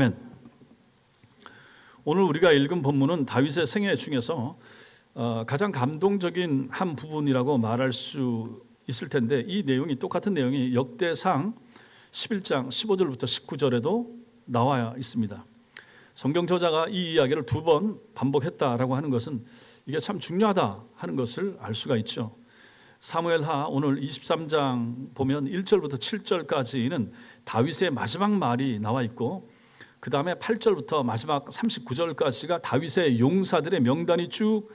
아멘. 오늘 우리가 읽은 본문은 다윗의 생애 중에서 가장 감동적인 한 부분이라고 말할 수 있을 텐데, 이 내용이 똑같은 내용이 역대상 11장 15절부터 19절에도 나와 있습니다. 성경 저자가 이 이야기를 두 번 반복했다라고 하는 것은 이게 참 중요하다 하는 것을 알 수가 있죠. 사무엘하 오늘 23장 보면 1절부터 7절까지는 다윗의 마지막 말이 나와 있고, 그 다음에 8절부터 마지막 39절까지가 다윗의 용사들의 명단이 쭉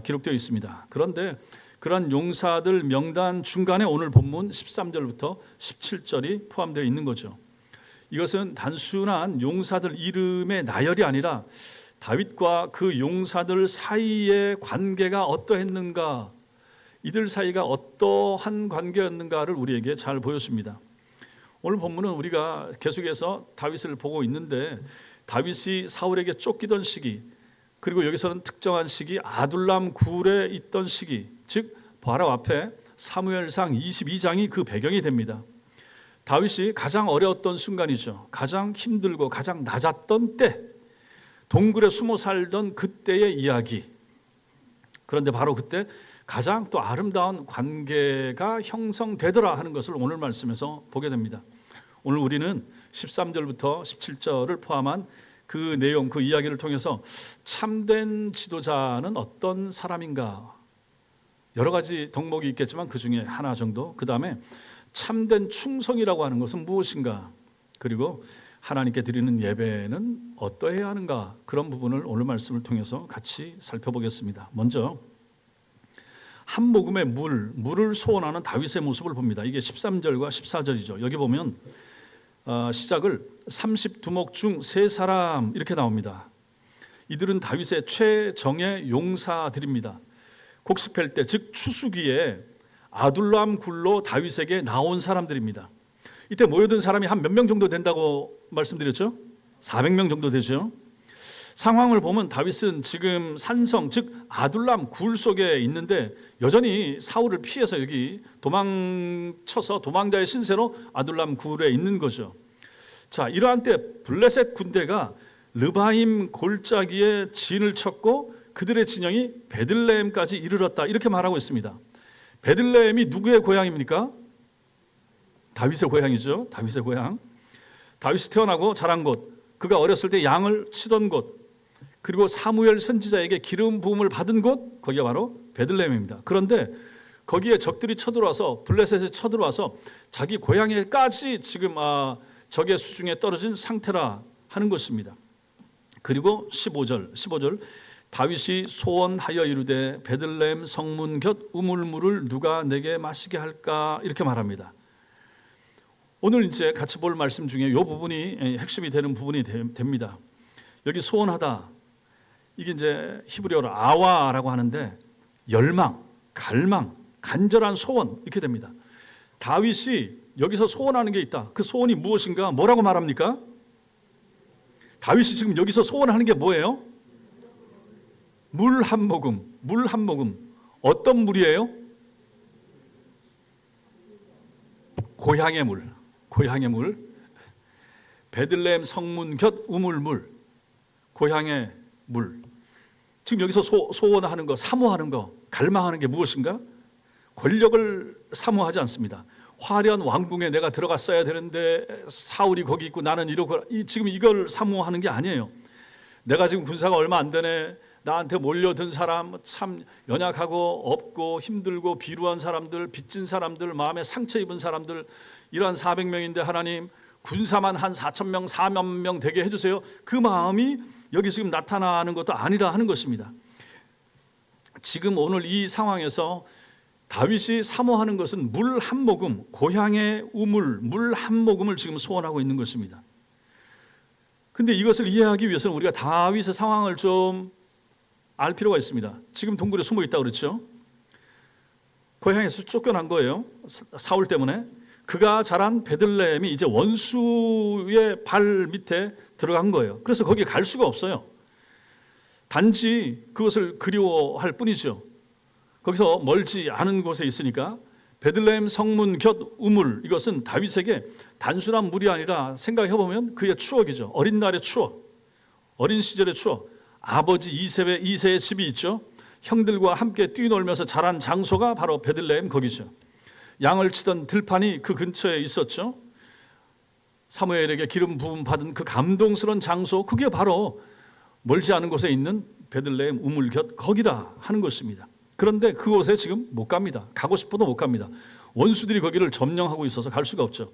기록되어 있습니다. 그런데 그런 용사들 명단 중간에 오늘 본문 13절부터 17절이 포함되어 있는 거죠. 이것은 단순한 용사들 이름의 나열이 아니라 다윗과 그 용사들 사이의 관계가 어떠했는가, 이들 사이가 어떠한 관계였는가를 우리에게 잘 보여줍니다. 오늘 본문은 우리가 계속해서 다윗을 보고 있는데, 다윗이 사울에게 쫓기던 시기, 그리고 여기서는 특정한 시기 아둘람 굴에 있던 시기, 즉 바로 앞에 사무엘상 22장이 그 배경이 됩니다. 다윗이 가장 어려웠던 순간이죠. 가장 힘들고 가장 낮았던 때, 동굴에 숨어 살던 그때의 이야기. 그런데 바로 그때 가장 또 아름다운 관계가 형성되더라 하는 것을 오늘 말씀에서 보게 됩니다. 오늘 우리는 13절부터 17절을 포함한 그 내용, 그 이야기를 통해서 참된 지도자는 어떤 사람인가, 여러 가지 덕목이 있겠지만 그 중에 하나 정도, 그 다음에 참된 충성이라고 하는 것은 무엇인가, 그리고 하나님께 드리는 예배는 어떠해야 하는가, 그런 부분을 오늘 말씀을 통해서 같이 살펴보겠습니다. 먼저 한 모금의 물을 소원하는 다윗의 모습을 봅니다. 이게 13절과 14절이죠. 여기 보면 시작을 32목 중 세 사람 이렇게 나옵니다. 이들은 다윗의 최정예 용사들입니다. 곡식 팰 때, 즉 추수기에 아둘람 굴로 다윗에게 나온 사람들입니다. 이때 모여든 사람이 한 몇 명 정도 된다고 말씀드렸죠? 400명 정도 되죠. 상황을 보면 다윗은 지금 산성, 즉 아둘람 굴 속에 있는데 여전히 사울을 피해서 여기 도망쳐서 도망자의 신세로 아둘람 굴에 있는 거죠. 자, 이러한 때 블레셋 군대가 르바임 골짜기에 진을 쳤고 그들의 진영이 베들레헴까지 이르렀다, 이렇게 말하고 있습니다. 베들레헴이 누구의 고향입니까? 다윗의 고향이죠. 다윗의 고향. 다윗이 태어나고 자란 곳, 그가 어렸을 때 양을 치던 곳, 그리고 사무엘 선지자에게 기름 부음을 받은 곳, 거기가 바로 베들레헴입니다. 그런데 거기에 적들이 쳐들어와서, 블레셋이 쳐들어와서 자기 고향에까지 지금 적의 수중에 떨어진 상태라 하는 것입니다. 그리고 15절 다윗이 소원하여 이르되 베들레헴 성문 곁 우물물을 누가 내게 마시게 할까, 이렇게 말합니다. 오늘 이제 같이 볼 말씀 중에 이 부분이 핵심이 되는 부분이 됩니다. 여기 소원하다, 이게 이제 히브리어로 아와라고 하는데 열망, 갈망, 간절한 소원, 이렇게 됩니다. 다윗이 여기서 소원하는 게 있다. 그 소원이 무엇인가? 뭐라고 말합니까? 다윗이 지금 여기서 소원하는 게 뭐예요? 물 한 모금, 물 한 모금. 어떤 물이에요? 고향의 물, 고향의 물. 베들레헴 성문 곁 우물물, 고향의 물. 지금 여기서 소원하는 거, 사모하는 거, 갈망하는 게 무엇인가? 권력을 사모하지 않습니다. 화려한 왕궁에 내가 들어갔어야 되는데 사울이 거기 있고 나는 이러고, 지금 이걸 사모하는 게 아니에요. 내가 지금 군사가 얼마 안 되네, 나한테 몰려든 사람, 참 연약하고 없고 힘들고 비루한 사람들, 빚진 사람들, 마음에 상처 입은 사람들, 이러한 400명인데 하나님 군사만 한 4,000명, 4만 명 되게 해주세요. 그 마음이 여기 지금 나타나는 것도 아니라 하는 것입니다. 지금 오늘 이 상황에서 다윗이 사모하는 것은 물 한 모금, 고향의 우물, 물 한 모금을 지금 소원하고 있는 것입니다. 근데 이것을 이해하기 위해서는 우리가 다윗의 상황을 좀 알 필요가 있습니다. 지금 동굴에 숨어 있다고 그랬죠. 고향에서 쫓겨난 거예요. 사울 때문에. 그가 자란 베들레헴이 이제 원수의 발 밑에 들어간 거예요. 그래서 거기에 갈 수가 없어요. 단지 그것을 그리워할 뿐이죠. 거기서 멀지 않은 곳에 있으니까 베들레헴 성문 곁 우물, 이것은 다윗에게 단순한 물이 아니라 생각해보면 그의 추억이죠. 어린 날의 추억, 어린 시절의 추억. 아버지 이새의 집이 있죠. 형들과 함께 뛰놀면서 자란 장소가 바로 베들레헴 거기죠. 양을 치던 들판이 그 근처에 있었죠. 사무엘에게 기름 부음 받은 그 감동스러운 장소, 그게 바로 멀지 않은 곳에 있는 베들레헴 우물 곁 거기라 하는 것입니다. 그런데 그곳에 지금 못 갑니다. 가고 싶어도 못 갑니다. 원수들이 거기를 점령하고 있어서 갈 수가 없죠.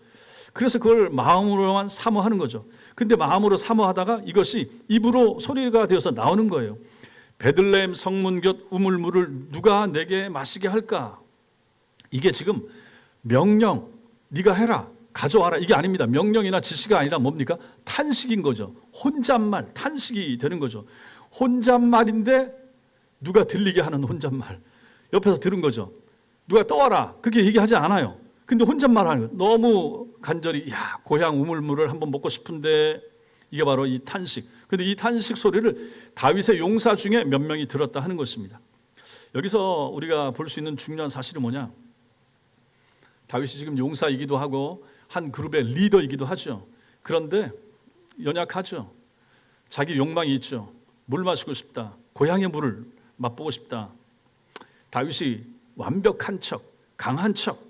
그래서 그걸 마음으로만 사모하는 거죠. 근데 마음으로 사모하다가 이것이 입으로 소리가 되어서 나오는 거예요. 베들레헴 성문 곁 우물물을 누가 내게 마시게 할까? 이게 지금 명령, 네가 해라, 가져와라, 이게 아닙니다. 명령이나 지시가 아니라 뭡니까? 탄식인 거죠. 혼잣말, 탄식이 되는 거죠. 혼잣말인데 누가 들리게 하는 혼잣말. 옆에서 들은 거죠. 누가 떠와라, 그렇게 얘기하지 않아요. 근데 혼잣말 하는 거예요. 너무 간절히, 야, 고향 우물물을 한번 먹고 싶은데, 이게 바로 이 탄식. 근데 이 탄식 소리를 다윗의 용사 중에 몇 명이 들었다 하는 것입니다. 여기서 우리가 볼 수 있는 중요한 사실이 뭐냐? 다윗이 지금 용사이기도 하고 한 그룹의 리더이기도 하죠. 그런데 연약하죠. 자기 욕망이 있죠. 물 마시고 싶다. 고향의 물을 맛보고 싶다. 다윗이 완벽한 척, 강한 척,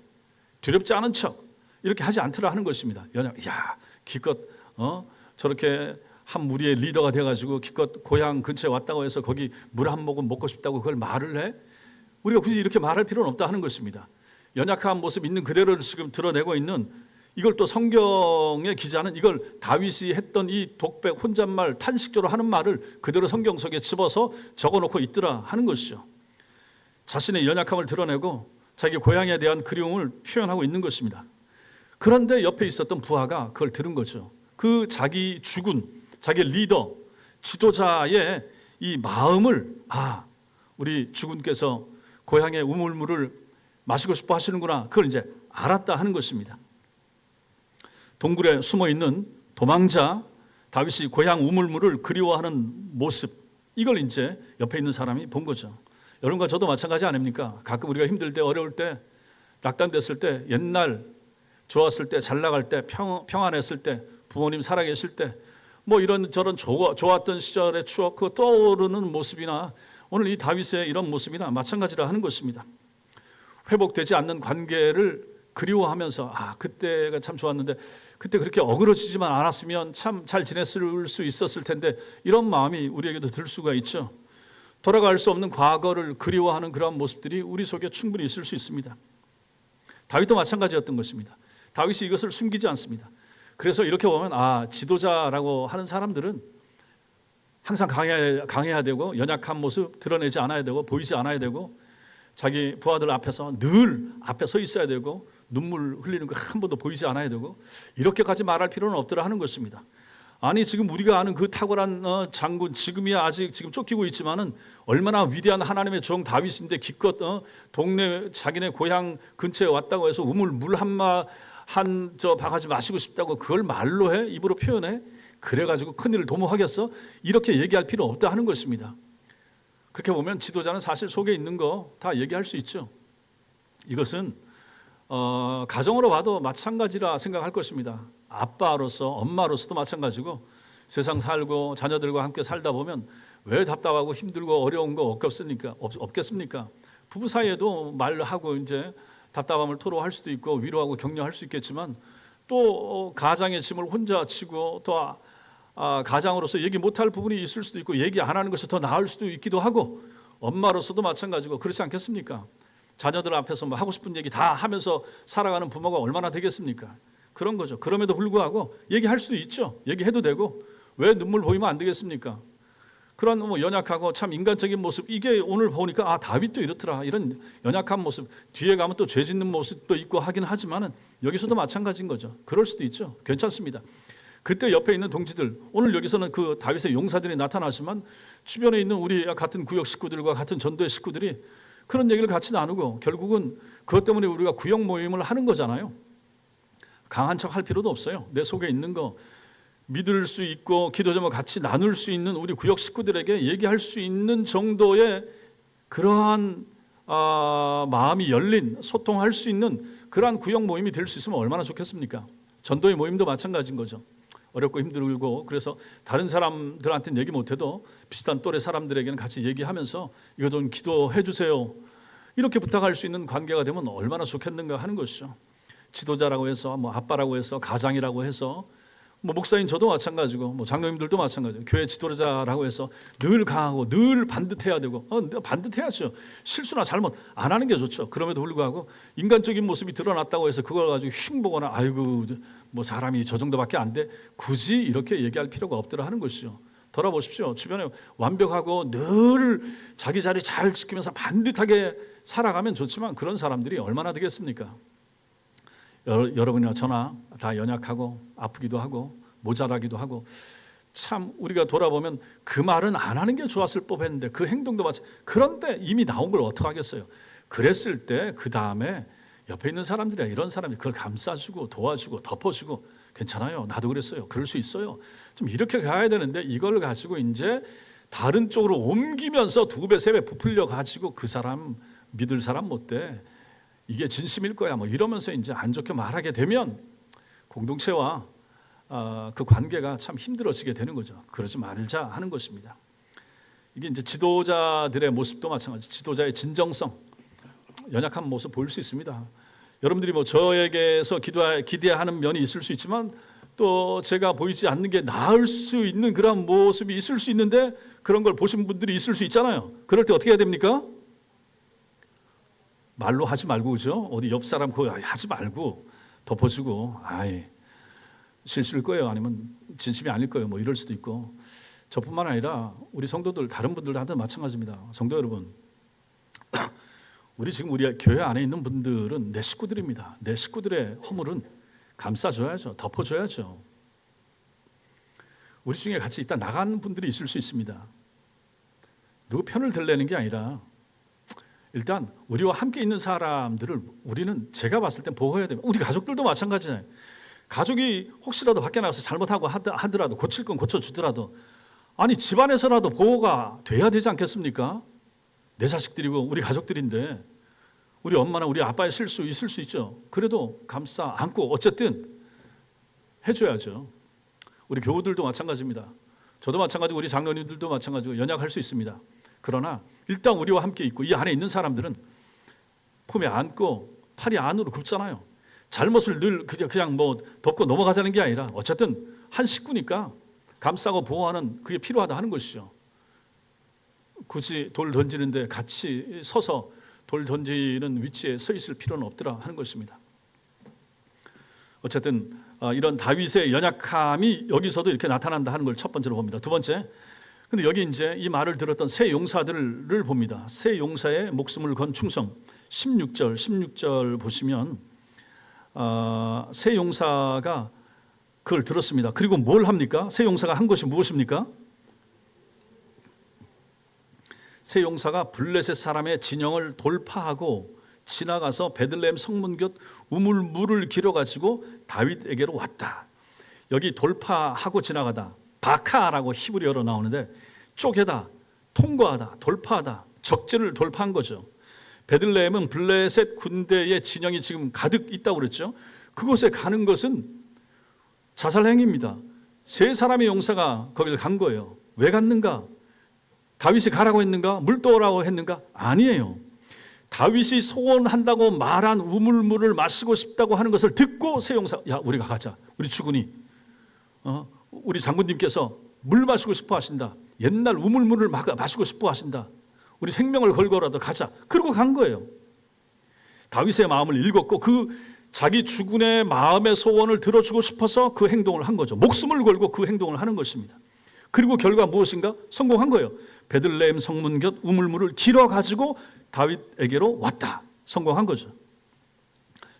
두렵지 않은 척 이렇게 하지 않더라 하는 것입니다. 야, 기껏 저렇게 한 무리의 리더가 돼가지고 기껏 고향 근처에 왔다고 해서 거기 물 한 모금 먹고 싶다고 그걸 말을 해? 우리가 굳이 이렇게 말할 필요는 없다 하는 것입니다. 연약한 모습 있는 그대로를 지금 드러내고 있는, 이걸 또 성경의 기자는 이걸 다윗이 했던 이 독백, 혼잣말, 탄식조로 하는 말을 그대로 성경 속에 집어서 적어놓고 있더라 하는 것이죠. 자신의 연약함을 드러내고 자기 고향에 대한 그리움을 표현하고 있는 것입니다. 그런데 옆에 있었던 부하가 그걸 들은 거죠. 그 자기 주군, 자기 리더, 지도자의 이 마음을, 우리 주군께서 고향의 우물물을 마시고 싶어 하시는구나, 그걸 이제 알았다 하는 것입니다. 동굴에 숨어 있는 도망자 다윗이 고향 우물물을 그리워하는 모습, 이걸 이제 옆에 있는 사람이 본 거죠. 여러분과 저도 마찬가지 아닙니까? 가끔 우리가 힘들 때, 어려울 때, 낙담됐을 때, 옛날 좋았을 때, 잘 나갈 때, 평안했을 때, 부모님 살아계실 때, 뭐 이런 저런 좋았던 시절의 추억, 그 떠오르는 모습이나 오늘 이 다윗의 이런 모습이나 마찬가지라 하는 것입니다. 회복되지 않는 관계를 그리워하면서 그때가 참 좋았는데 그때 그렇게 어그러지지만 않았으면 참 잘 지냈을 수 있었을 텐데, 이런 마음이 우리에게도 들 수가 있죠. 돌아갈 수 없는 과거를 그리워하는 그런 모습들이 우리 속에 충분히 있을 수 있습니다. 다윗도 마찬가지였던 것입니다. 다윗이 이것을 숨기지 않습니다. 그래서 이렇게 보면 지도자라고 하는 사람들은 항상 강해야 되고 연약한 모습 드러내지 않아야 되고 보이지 않아야 되고 자기 부하들 앞에서 늘 앞에 서 있어야 되고 눈물 흘리는 거 한 번도 보이지 않아야 되고 이렇게까지 말할 필요는 없더라 하는 것입니다. 아니 지금 우리가 아는 그 탁월한 장군, 지금이야 아직 지금 쫓기고 있지만은 얼마나 위대한 하나님의 종 다윗인데 기껏 동네 자기네 고향 근처에 왔다고 해서 우물 물 한 바가지 마시고 싶다고 그걸 말로 해? 입으로 표현해? 그래가지고 큰일을 도모하겠어? 이렇게 얘기할 필요 없다 하는 것입니다. 그렇게 보면 지도자는 사실 속에 있는 거 다 얘기할 수 있죠. 이것은 가정으로 봐도 마찬가지라 생각할 것입니다. 아빠로서, 엄마로서도 마찬가지고 세상 살고 자녀들과 함께 살다 보면 왜 답답하고 힘들고 어려운 거 없겠습니까? 부부 사이에도 말하고 이제 답답함을 토로할 수도 있고 위로하고 격려할 수 있겠지만 또 가장의 짐을 혼자 지고 또 가장으로서 얘기 못할 부분이 있을 수도 있고 얘기 안 하는 것이 더 나을 수도 있기도 하고, 엄마로서도 마찬가지고 그렇지 않겠습니까? 자녀들 앞에서 뭐 하고 싶은 얘기 다 하면서 살아가는 부모가 얼마나 되겠습니까? 그런 거죠. 그럼에도 불구하고 얘기할 수도 있죠. 얘기해도 되고 왜 눈물 보이면 안 되겠습니까? 그런 연약하고 참 인간적인 모습, 이게 오늘 보니까 다윗도 이렇더라, 이런 연약한 모습, 뒤에 가면 또 죄 짓는 모습도 있고 하긴 하지만은 여기서도 마찬가지인 거죠. 그럴 수도 있죠. 괜찮습니다. 그때 옆에 있는 동지들, 오늘 여기서는 그 다윗의 용사들이 나타나지만 주변에 있는 우리 같은 구역 식구들과 같은 전도의 식구들이 그런 얘기를 같이 나누고 결국은 그것 때문에 우리가 구역 모임을 하는 거잖아요. 강한 척 할 필요도 없어요. 내 속에 있는 거 믿을 수 있고 기도 제목 같이 나눌 수 있는 우리 구역 식구들에게 얘기할 수 있는 정도의 그러한 마음이 열린 소통할 수 있는 그러한 구역 모임이 될 수 있으면 얼마나 좋겠습니까? 전도의 모임도 마찬가지인 거죠. 어렵고 힘들고 그래서 다른 사람들한테는 얘기 못해도 비슷한 또래 사람들에게는 같이 얘기하면서 이거 좀 기도해 주세요. 이렇게 부탁할 수 있는 관계가 되면 얼마나 좋겠는가 하는 것이죠. 지도자라고 해서 뭐 아빠라고 해서 가장이라고 해서 뭐 목사인 저도 마찬가지고 뭐 장로님들도 마찬가지고 교회 지도자라고 해서 늘 강하고 늘 반듯해야 되고 반듯해야죠. 실수나 잘못 안 하는 게 좋죠. 그럼에도 불구하고 인간적인 모습이 드러났다고 해서 그걸 가지고 흉 보거나 아이고 뭐 사람이 저 정도밖에 안 돼 굳이 이렇게 얘기할 필요가 없더라 하는 것이죠. 돌아보십시오. 주변에 완벽하고 늘 자기 자리 잘 지키면서 반듯하게 살아가면 좋지만 그런 사람들이 얼마나 되겠습니까? 여러분이나 저나 다 연약하고 아프기도 하고 모자라기도 하고 참 우리가 돌아보면 그 말은 안 하는 게 좋았을 법했는데 그 행동도 그런데 이미 나온 걸 어떡하겠어요. 그랬을 때 그 다음에 옆에 있는 사람들이 이런 사람이 그걸 감싸주고 도와주고 덮어주고 괜찮아요. 나도 그랬어요. 그럴 수 있어요. 좀 이렇게 가야 되는데 이걸 가지고 이제 다른 쪽으로 옮기면서 2배, 3배 부풀려 가지고 그 사람 믿을 사람 못 돼. 이게 진심일 거야. 뭐 이러면서 이제 안 좋게 말하게 되면 공동체와 그 관계가 참 힘들어지게 되는 거죠. 그러지 말자 하는 것입니다. 이게 이제 지도자들의 모습도 마찬가지. 지도자의 진정성, 연약한 모습 보일 수 있습니다. 여러분들이 뭐 저에게서 기대하는 면이 있을 수 있지만 또 제가 보이지 않는 게 나을 수 있는 그런 모습이 있을 수 있는데 그런 걸 보신 분들이 있을 수 있잖아요. 그럴 때 어떻게 해야 됩니까? 말로 하지 말고 그죠? 어디 옆 사람 그거 하지 말고 덮어주고 아이 실수일 거예요. 아니면 진심이 아닐 거예요. 뭐 이럴 수도 있고 저뿐만 아니라 우리 성도들 다른 분들도 마찬가지입니다. 성도 여러분 우리 지금 우리 교회 안에 있는 분들은 내 식구들입니다. 내 식구들의 허물은 감싸줘야죠. 덮어줘야죠. 우리 중에 같이 이따 나간 분들이 있을 수 있습니다. 누구 편을 들려는 게 아니라 일단 우리와 함께 있는 사람들을 우리는 제가 봤을 땐 보호해야 됩니다. 우리 가족들도 마찬가지잖아요. 가족이 혹시라도 밖에 나가서 잘못하고 하더라도 고칠 건 고쳐주더라도 아니 집안에서라도 보호가 돼야 되지 않겠습니까? 내 자식들이고 우리 가족들인데 우리 엄마나 우리 아빠의 실수 있을 수 있죠. 그래도 감싸 안고 어쨌든 해줘야죠. 우리 교우들도 마찬가지입니다. 저도 마찬가지고 우리 장로님들도 마찬가지고 연약할 수 있습니다. 그러나 일단 우리와 함께 있고 이 안에 있는 사람들은 품에 안고 팔이 안으로 굽잖아요. 잘못을 늘 그냥 뭐 덮고 넘어가자는 게 아니라 어쨌든 한 식구니까 감싸고 보호하는 그게 필요하다 하는 것이죠. 굳이 돌 던지는데 같이 서서 돌 던지는 위치에 서 있을 필요는 없더라 하는 것입니다. 어쨌든 이런 다윗의 연약함이 여기서도 이렇게 나타난다 하는 걸 첫 번째로 봅니다. 두 번째, 근데 여기 이제 이 말을 들었던 세 용사들을 봅니다. 세 용사의 목숨을 건 충성. 16절 보시면 세 용사가 그걸 들었습니다. 그리고 뭘 합니까? 세 용사가 한 것이 무엇입니까? 세 용사가 블레셋 사람의 진영을 돌파하고 지나가서 베들레헴 성문 곁 우물물을 길어가지고 다윗에게로 왔다. 여기 돌파하고 지나가다 바카라고 히브리어로 나오는데 쪼개다, 통과하다, 돌파하다, 적진을 돌파한 거죠. 베들레헴은 블레셋 군대의 진영이 지금 가득 있다고 그랬죠. 그곳에 가는 것은 자살행위입니다. 세 사람의 용사가 거기를 간 거예요. 왜 갔는가? 다윗이 가라고 했는가? 물 떠오라고 했는가? 아니에요. 다윗이 소원한다고 말한 우물물을 마시고 싶다고 하는 것을 듣고 세 용사, 야 우리가 가자. 우리 주군이 우리 장군님께서 물 마시고 싶어 하신다. 옛날 우물물을 마시고 싶어 하신다. 우리 생명을 걸고라도 가자. 그러고 간 거예요. 다윗의 마음을 읽었고 그 자기 주군의 마음의 소원을 들어주고 싶어서 그 행동을 한 거죠. 목숨을 걸고 그 행동을 하는 것입니다. 그리고 결과 무엇인가? 성공한 거예요. 베들레헴 성문 곁 우물물을 길어 가지고 다윗에게로 왔다. 성공한 거죠.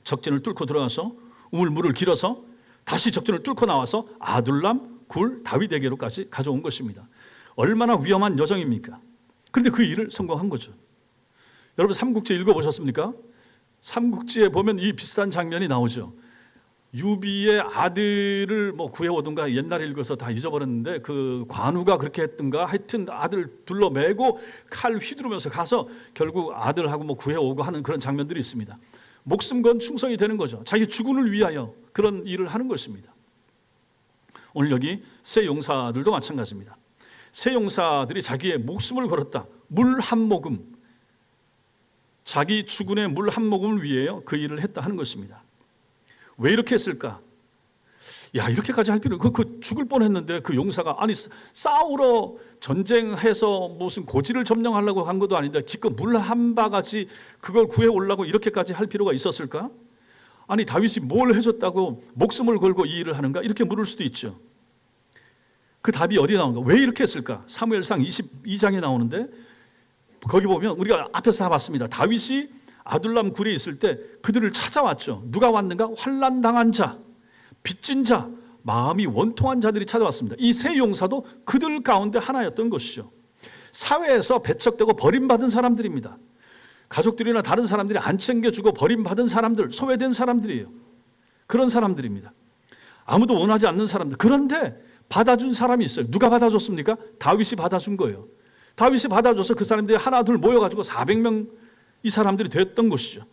적진을 뚫고 들어가서 우물물을 길어서 다시 적진을 뚫고 나와서 아둘람 굴 다윗에게로까지 가져온 것입니다. 얼마나 위험한 여정입니까? 그런데 그 일을 성공한 거죠. 여러분 삼국지 읽어보셨습니까? 삼국지에 보면 이 비슷한 장면이 나오죠. 유비의 아들을 뭐 구해오든가, 옛날에 읽어서 다 잊어버렸는데 그 관우가 그렇게 했든가, 하여튼 아들 둘러매고 칼 휘두르면서 가서 결국 아들하고 뭐 구해오고 하는 그런 장면들이 있습니다. 목숨 건 충성이 되는 거죠. 자기 주군을 위하여 그런 일을 하는 것입니다. 오늘 여기 세 용사들도 마찬가지입니다. 세 용사들이 자기의 목숨을 걸었다. 물 한 모금, 자기 주군의 물 한 모금을 위하여 그 일을 했다 하는 것입니다. 왜 이렇게 했을까? 야, 이렇게까지 할 필요는, 그 죽을 뻔했는데 그 용사가, 아니 싸우러 전쟁해서 무슨 고지를 점령하려고 한 것도 아닌데 기껏 물 한 바가지 그걸 구해 오려고 이렇게까지 할 필요가 있었을까? 아니 다윗이 뭘 해줬다고 목숨을 걸고 이 일을 하는가? 이렇게 물을 수도 있죠. 그 답이 어디에 나오는가? 왜 이렇게 했을까? 사무엘상 22장에 나오는데 거기 보면 우리가 앞에서 다 봤습니다. 다윗이 아둘람 굴에 있을 때 그들을 찾아왔죠. 누가 왔는가? 환난 당한 자, 빚진 자, 마음이 원통한 자들이 찾아왔습니다. 이 세 용사도 그들 가운데 하나였던 것이죠. 사회에서 배척되고 버림받은 사람들입니다. 가족들이나 다른 사람들이 안 챙겨주고 버림받은 사람들, 소외된 사람들이에요. 그런 사람들입니다. 아무도 원하지 않는 사람들. 그런데 받아준 사람이 있어요. 누가 받아줬습니까? 다윗이 받아준 거예요. 다윗이 받아줘서 그 사람들이 하나 둘 모여가지고 400명 이 사람들이 됐던 것이죠.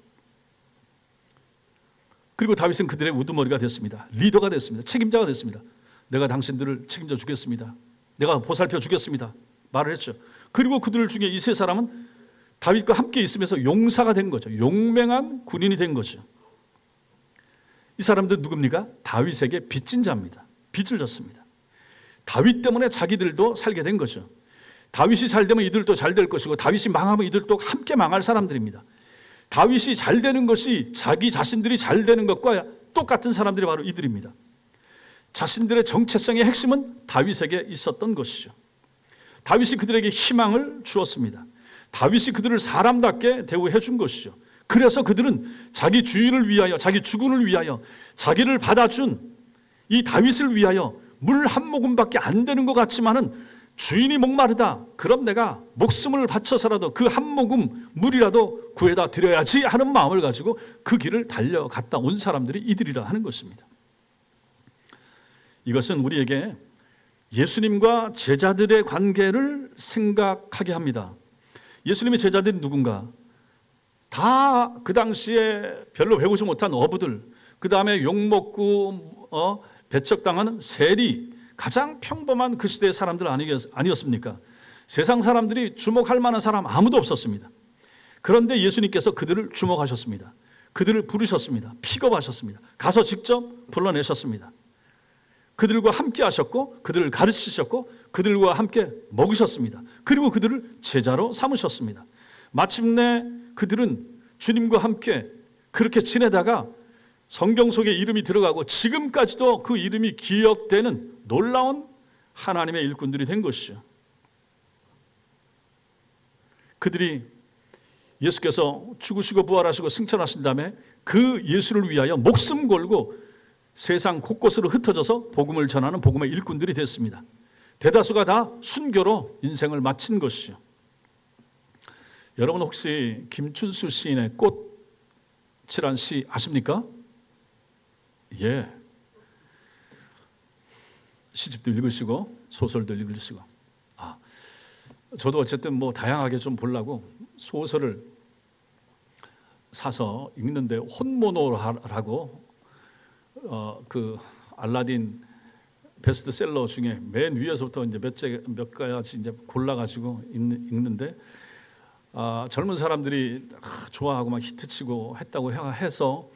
그리고 다윗은 그들의 우두머리가 됐습니다. 리더가 됐습니다. 책임자가 됐습니다. 내가 당신들을 책임져 주겠습니다. 내가 보살펴 주겠습니다. 말을 했죠. 그리고 그들 중에 이 세 사람은 다윗과 함께 있으면서 용사가 된 거죠. 용맹한 군인이 된 거죠. 이 사람들 누굽니까? 다윗에게 빚진 자입니다. 빚을 졌습니다. 다윗 때문에 자기들도 살게 된 거죠. 다윗이 잘 되면 이들도 잘 될 것이고 다윗이 망하면 이들도 함께 망할 사람들입니다. 다윗이 잘 되는 것이 자기 자신들이 잘 되는 것과 똑같은 사람들이 바로 이들입니다. 자신들의 정체성의 핵심은 다윗에게 있었던 것이죠. 다윗이 그들에게 희망을 주었습니다. 다윗이 그들을 사람답게 대우해 준 것이죠. 그래서 그들은 자기 주인을 위하여, 자기 주군을 위하여, 자기를 받아준 이 다윗을 위하여 물 한 모금밖에 안 되는 것 같지만은 주인이 목마르다. 그럼 내가 목숨을 바쳐서라도 그 한 모금 물이라도 구해다 드려야지 하는 마음을 가지고 그 길을 달려갔다 온 사람들이 이들이라 하는 것입니다. 이것은 우리에게 예수님과 제자들의 관계를 생각하게 합니다. 예수님의 제자들이 누군가? 다 그 당시에 별로 배우지 못한 어부들, 그 다음에 욕먹고 배척당하는 세리, 가장 평범한 그 시대의 사람들 아니었습니까? 세상 사람들이 주목할 만한 사람 아무도 없었습니다. 그런데 예수님께서 그들을 주목하셨습니다. 그들을 부르셨습니다. 픽업하셨습니다. 가서 직접 불러내셨습니다. 그들과 함께 하셨고 그들을 가르치셨고 그들과 함께 먹으셨습니다. 그리고 그들을 제자로 삼으셨습니다. 마침내 그들은 주님과 함께 그렇게 지내다가 성경 속에 이름이 들어가고 지금까지도 그 이름이 기억되는 놀라운 하나님의 일꾼들이 된 것이죠. 그들이 예수께서 죽으시고 부활하시고 승천하신 다음에 그 예수를 위하여 목숨 걸고 세상 곳곳으로 흩어져서 복음을 전하는 복음의 일꾼들이 됐습니다. 대다수가 다 순교로 인생을 마친 것이죠. 여러분 혹시 김춘수 시인의 꽃이란 시 아십니까? 예. 시집도 읽으시고 소설도 읽으시고. 저도 어쨌든 뭐 다양하게 좀 보려고 소설을 사서 읽는데 혼모노라고 그 알라딘 베스트셀러 중에 맨 위에서부터 이제 몇 가지 이제 골라가지고 읽는데 젊은 사람들이 좋아하고 막 히트치고 했다고 해서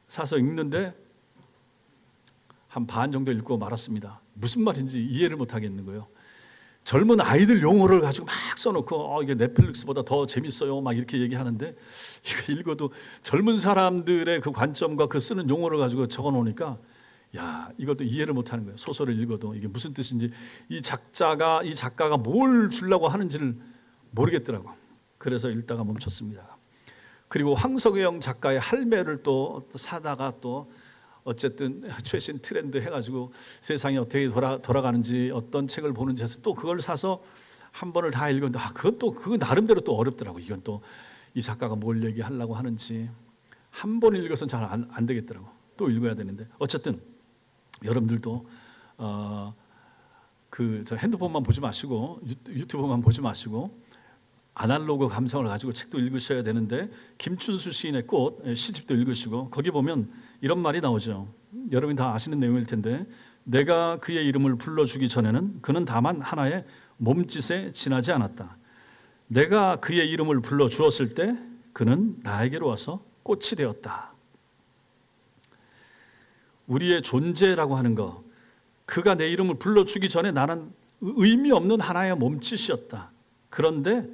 사서 읽는데 한 반 정도 읽고 말았습니다. 무슨 말인지 이해를 못 하겠는 거예요. 젊은 아이들 용어를 가지고 막 써놓고 이게 넷플릭스보다 더 재밌어요 막 이렇게 얘기하는데 이거 읽어도 젊은 사람들의 그 관점과 그 쓰는 용어를 가지고 적어놓으니까 야 이것도 이해를 못하는 거예요. 소설을 읽어도 이게 무슨 뜻인지 이 작가가 뭘 주려고 하는지를 모르겠더라고. 그래서 읽다가 멈췄습니다. 그리고 황석영 작가의 할매를 또 사다가 또 어쨌든 최신 트렌드 해가지고 세상이 어떻게 돌아가는지 어떤 책을 보는지 해서 또 그걸 사서 한 번을 다 읽었는데 그건 또 그 나름대로 또 어렵더라고. 이건 또 이 작가가 뭘 얘기하려고 하는지 한 번 읽어서는 잘 안 되겠더라고. 또 읽어야 되는데 어쨌든 여러분들도 저 핸드폰만 보지 마시고 유튜브만 보지 마시고 아날로그 감성을 가지고 책도 읽으셔야 되는데 김춘수 시인의 꽃 시집도 읽으시고 거기 보면 이런 말이 나오죠. 여러분이 다 아시는 내용일 텐데 내가 그의 이름을 불러주기 전에는 그는 다만 하나의 몸짓에 지나지 않았다. 내가 그의 이름을 불러주었을 때 그는 나에게로 와서 꽃이 되었다. 우리의 존재라고 하는 거, 그가 내 이름을 불러주기 전에 나는 의미 없는 하나의 몸짓이었다. 그런데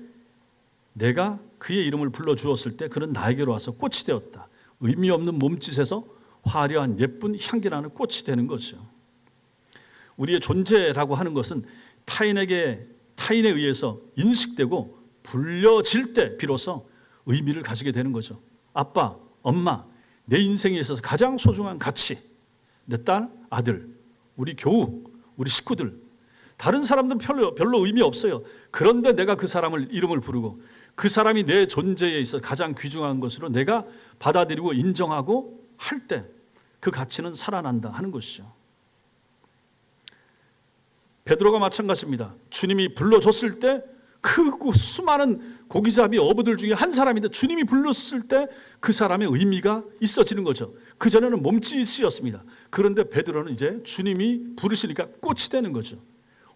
내가 그의 이름을 불러주었을 때 그는 나에게로 와서 꽃이 되었다. 의미 없는 몸짓에서 화려한 예쁜 향기나는 꽃이 되는 거죠. 우리의 존재라고 하는 것은 타인에 의해서 인식되고 불려질 때 비로소 의미를 가지게 되는 거죠. 아빠, 엄마, 내 인생에 있어서 가장 소중한 가치, 내 딸, 아들, 우리 교우, 우리 식구들, 다른 사람들은 별로 의미 없어요. 그런데 내가 그 사람을 이름을 부르고 그 사람이 내 존재에 있어 가장 귀중한 것으로 내가 받아들이고 인정하고 할 때 그 가치는 살아난다 하는 것이죠. 베드로가 마찬가지입니다. 주님이 불러줬을 때 그 수많은 고기잡이 어부들 중에 한 사람인데 주님이 불렀을 때 그 사람의 의미가 있어지는 거죠. 그전에는 몸짓이었습니다. 그런데 베드로는 이제 주님이 부르시니까 꽃이 되는 거죠.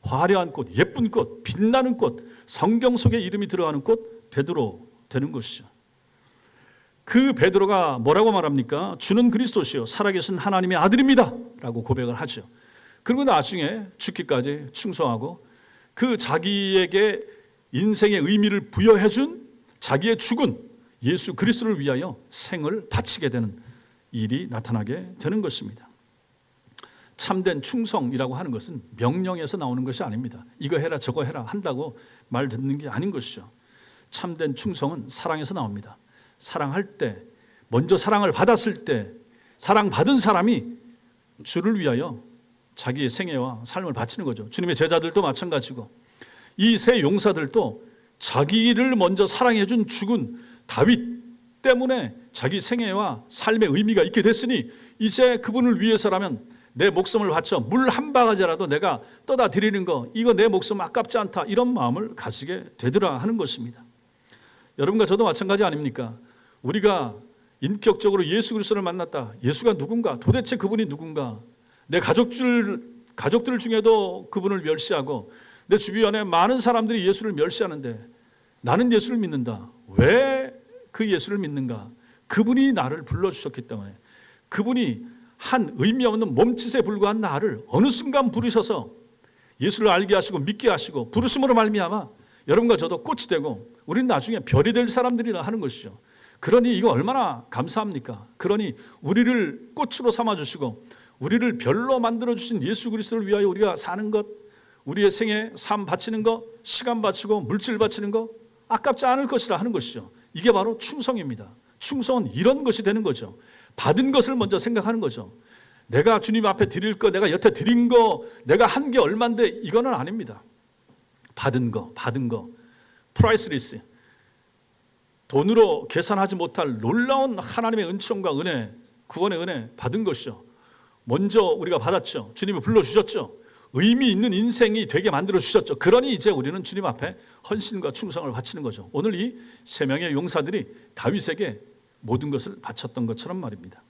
화려한 꽃, 예쁜 꽃, 빛나는 꽃, 성경 속에 이름이 들어가는 꽃, 베드로 되는 것이죠. 그 베드로가 뭐라고 말합니까? 주는 그리스도시요 살아계신 하나님의 아들입니다 라고 고백을 하죠. 그리고 나중에 죽기까지 충성하고 그 자기에게 인생의 의미를 부여해준 자기의 죽은 예수 그리스도를 위하여 생을 바치게 되는 일이 나타나게 되는 것입니다. 참된 충성이라고 하는 것은 명령에서 나오는 것이 아닙니다. 이거 해라 저거 해라 한다고 말 듣는 게 아닌 것이죠. 참된 충성은 사랑에서 나옵니다. 사랑할 때, 먼저 사랑을 받았을 때 사랑받은 사람이 주를 위하여 자기의 생애와 삶을 바치는 거죠. 주님의 제자들도 마찬가지고 이 세 용사들도 자기를 먼저 사랑해 준 죽은 다윗 때문에 자기 생애와 삶의 의미가 있게 됐으니 이제 그분을 위해서라면 내 목숨을 바쳐 물 한 바가지라도 내가 떠다 드리는 거 이거 내 목숨 아깝지 않다 이런 마음을 가지게 되더라 하는 것입니다. 여러분과 저도 마찬가지 아닙니까? 우리가 인격적으로 예수 그리스도를 만났다. 예수가 누군가? 도대체 그분이 누군가? 내 가족들 중에도 그분을 멸시하고 내 주변에 많은 사람들이 예수를 멸시하는데 나는 예수를 믿는다. 왜 그 예수를 믿는가? 그분이 나를 불러주셨기 때문에 그분이 한 의미 없는 몸짓에 불과한 나를 어느 순간 부르셔서 예수를 알게 하시고 믿게 하시고 부르심으로 말미암아 여러분과 저도 꽃이 되고 우리는 나중에 별이 될 사람들이라 하는 것이죠. 그러니 이거 얼마나 감사합니까? 그러니 우리를 꽃으로 삼아주시고 우리를 별로 만들어주신 예수 그리스도를 위하여 우리가 사는 것, 우리의 생에 삶 바치는 것, 시간 바치고 물질 바치는 것 아깝지 않을 것이라 하는 것이죠. 이게 바로 충성입니다. 충성은 이런 것이 되는 거죠. 받은 것을 먼저 생각하는 거죠. 내가 주님 앞에 드릴 거, 내가 여태 드린 거, 내가 한 게 얼만데 이거는 아닙니다. 받은 거, 프라이스리스. 돈으로 계산하지 못할 놀라운 하나님의 은총과 은혜, 구원의 은혜 받은 것이죠. 먼저 우리가 받았죠. 주님이 불러주셨죠. 의미 있는 인생이 되게 만들어주셨죠. 그러니 이제 우리는 주님 앞에 헌신과 충성을 바치는 거죠. 오늘 이 세 명의 용사들이 다윗에게 모든 것을 바쳤던 것처럼 말입니다.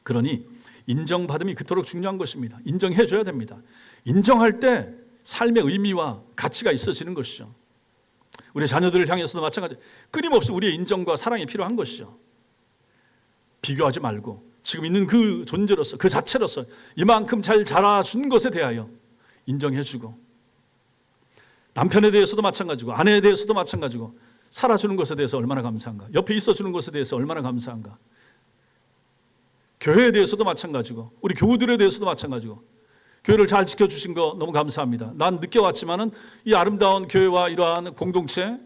그러니 인정받음이 그토록 중요한 것입니다. 인정해줘야 됩니다. 인정할 때 삶의 의미와 가치가 있어지는 것이죠. 우리 자녀들을 향해서도 마찬가지 끊임없이 우리의 인정과 사랑이 필요한 것이죠. 비교하지 말고 지금 있는 그 존재로서 그 자체로서 이만큼 잘 자라준 것에 대하여 인정해주고 남편에 대해서도 마찬가지고 아내에 대해서도 마찬가지고 살아주는 것에 대해서 얼마나 감사한가, 옆에 있어주는 것에 대해서 얼마나 감사한가, 교회에 대해서도 마찬가지고 우리 교우들에 대해서도 마찬가지고 교회를 잘 지켜주신 거 너무 감사합니다. 난 늦게 왔지만은 이 아름다운 교회와 이러한 공동체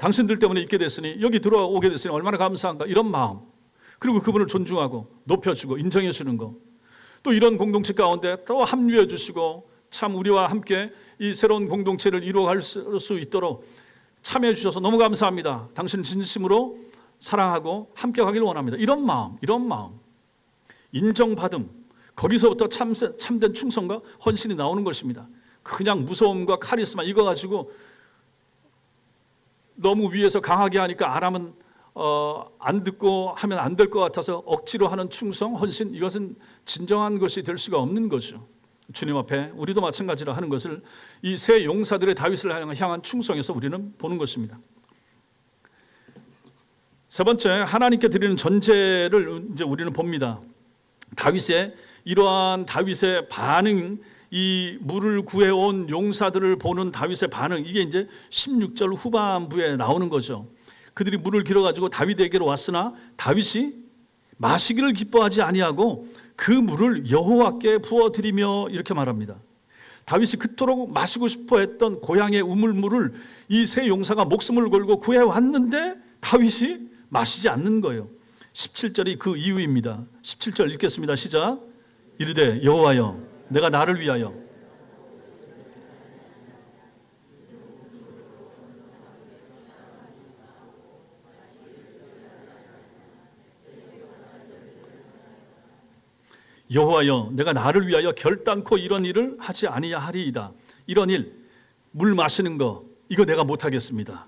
당신들 때문에 있게 됐으니 여기 들어오게 됐으니 얼마나 감사한가 이런 마음, 그리고 그분을 존중하고 높여주고 인정해 주는 거, 또 이런 공동체 가운데 또 합류해 주시고 참 우리와 함께 이 새로운 공동체를 이루어갈 수 있도록 참여해 주셔서 너무 감사합니다. 당신을 진심으로 사랑하고 함께 가기를 원합니다. 이런 마음 인정받음, 거기서부터 참된 충성과 헌신이 나오는 것입니다. 그냥 무서움과 카리스마 이거 가지고 너무 위에서 강하게 하니까 안 하면 안 듣고 하면 안 될 것 같아서 억지로 하는 충성, 헌신, 이것은 진정한 것이 될 수가 없는 거죠. 주님 앞에 우리도 마찬가지로 하는 것을 이 세 용사들의 다윗을 향한 충성에서 우리는 보는 것입니다. 세 번째, 하나님께 드리는 전제를 이제 우리는 봅니다. 다윗의 이러한 다윗의 반응, 이 물을 구해온 용사들을 보는 다윗의 반응, 이게 이제 16절 후반부에 나오는 거죠. 그들이 물을 길어가지고 다윗에게로 왔으나 다윗이 마시기를 기뻐하지 아니하고 그 물을 여호와께 부어드리며 이렇게 말합니다. 다윗이 그토록 마시고 싶어했던 고향의 우물물을 이 세 용사가 목숨을 걸고 구해왔는데 다윗이 마시지 않는 거예요. 17절이 그 이유입니다. 17절 읽겠습니다. 시작. 이르되 여호와여 내가 나를 위하여 여호와여 내가 나를 위하여 결단코 이런 일을 하지 아니하리이다. 이런 일, 물 마시는 거 이거 내가 못하겠습니다.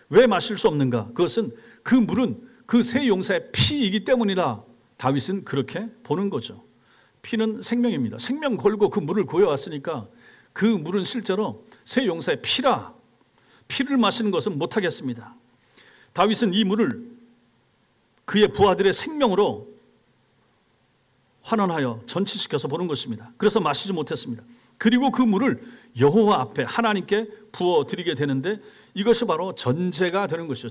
왜 마실 수 없는가? 그것은 그 물은 그 세 용사의 피이기 때문이라 다윗은 그렇게 보는 거죠. 피는 생명입니다. 생명 걸고 그 물을 구해왔으니까 그 물은 실제로 세 용사의 피라. 피를 마시는 것은 못하겠습니다. 다윗은 이 물을 그의 부하들의 생명으로 환원하여 전치시켜서 보는 것입니다. 그래서 마시지 못했습니다. 그리고 그 물을 여호와 앞에 하나님께 부어드리게 되는데 이것이 바로 전제가 되는 것이죠.